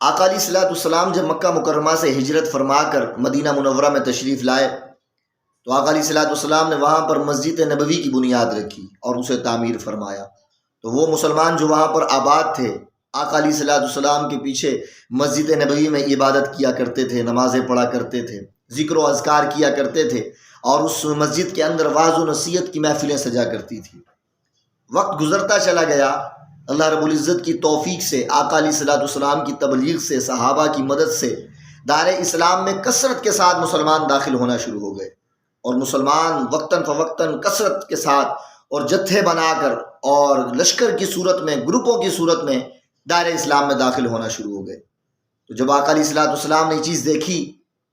آقا علیہ الصلوۃ والسلام جب مکہ مکرمہ سے ہجرت فرما کر مدینہ منورہ میں تشریف لائے تو آقا علیہ الصلوۃ والسلام نے وہاں پر مسجد نبوی کی بنیاد رکھی اور اسے تعمیر فرمایا۔ تو وہ مسلمان جو وہاں پر آباد تھے آقا علیہ الصلوۃ والسلام کے پیچھے مسجد نبوی میں عبادت کیا کرتے تھے، نمازیں پڑھا کرتے تھے، ذکر و اذکار کیا کرتے تھے، اور اس مسجد کے اندر واعظ و نصیحت کی محفلیں سجا کرتی تھی۔ وقت گزرتا چلا گیا، اللہ رب العزت کی توفیق سے، آقا علیہ الصلوۃ والسلام کی تبلیغ سے، صحابہ کی مدد سے دار اسلام میں کثرت کے ساتھ مسلمان داخل ہونا شروع ہو گئے، اور مسلمان وقتاً فوقتاً کثرت کے ساتھ اور جتھے بنا کر اور لشکر کی صورت میں، گروپوں کی صورت میں دائرہ اسلام میں داخل ہونا شروع ہو گئے۔ تو جب آقا علیہ الصلوۃ والسلام نے یہ چیز دیکھی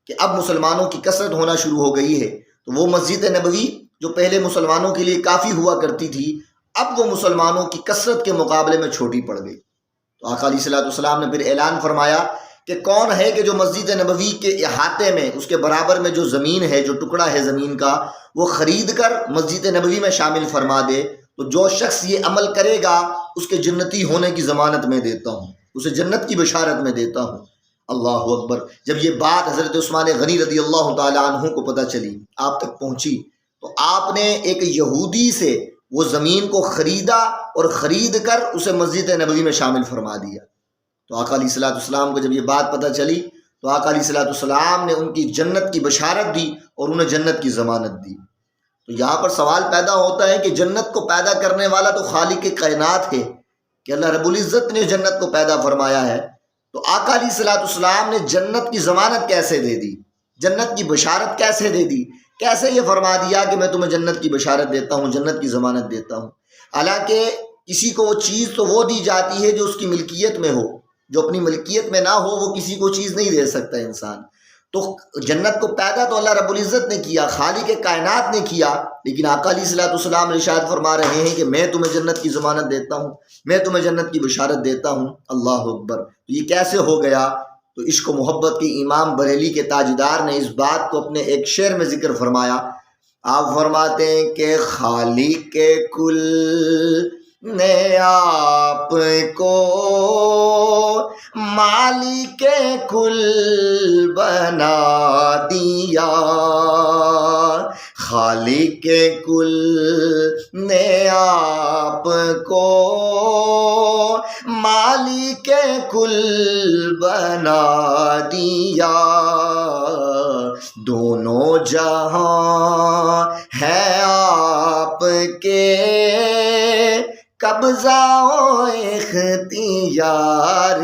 کہ اب مسلمانوں کی کثرت ہونا شروع ہو گئی ہے، تو وہ مسجد نبوی جو پہلے مسلمانوں کے لیے کافی ہوا کرتی تھی، اب وہ مسلمانوں کی کثرت کے مقابلے میں چھوٹی پڑ گئی۔ تو آقا علیہ الصلوۃ والسلام نے پھر اعلان فرمایا کہ کون ہے کہ جو مسجد نبوی کے احاطے میں، اس کے برابر میں جو زمین ہے، جو ٹکڑا ہے زمین کا، وہ خرید کر مسجد نبوی میں شامل فرما دے۔ تو جو شخص یہ عمل کرے گا اس کے جنتی ہونے کی ضمانت میں دیتا ہوں، اسے جنت کی بشارت میں دیتا ہوں۔ اللہ اکبر۔ جب یہ بات حضرت عثمان غنی رضی اللہ تعالیٰ عنہ کو پتہ چلی، آپ تک پہنچی، تو آپ نے ایک یہودی سے وہ زمین کو خریدا اور خرید کر اسے مسجد نبوی میں شامل فرما دیا۔ تو آقا علیہ الصلوۃ والسلام کو جب یہ بات پتہ چلی تو آقا علیہ الصلوۃ والسلام نے ان کی جنت کی بشارت دی اور انہیں جنت کی ضمانت دی۔ تو یہاں پر سوال پیدا ہوتا ہے کہ جنت کو پیدا کرنے والا تو خالق کائنات ہے، کہ اللہ رب العزت نے جنت کو پیدا فرمایا ہے، تو آقا علیہ الصلوۃ والسلام نے جنت کی ضمانت کیسے دے دی، جنت کی بشارت کیسے دے دی، کیسے یہ فرما دیا کہ میں تمہیں جنت کی بشارت دیتا ہوں، جنت کی ضمانت دیتا ہوں؟ حالانکہ کسی کو وہ چیز تو وہ دی جاتی ہے جو اس کی ملکیت میں ہو، جو اپنی ملکیت میں نہ ہو وہ کسی کو چیز نہیں دے سکتا انسان۔ تو جنت کو پیدا تو اللہ رب العزت نے کیا، خالق کائنات نے کیا، لیکن آقا علیہ الصلوۃ والسلام ارشاد فرما رہے ہیں کہ میں تمہیں جنت کی ضمانت دیتا ہوں، میں تمہیں جنت کی بشارت دیتا ہوں۔ اللہ اکبر۔ تو یہ کیسے ہو گیا؟ تو عشق و محبت کے امام بریلی کے تاجدار نے اس بات کو اپنے ایک شعر میں ذکر فرمایا۔ آپ فرماتے ہیں کہ خالق کل نے آپ کو مالک کل بنا دیا، خالق کل نے آپ کو مالک کل بنا دیا، دونوں جہاں ہے آپ کے قبضہ و اختیار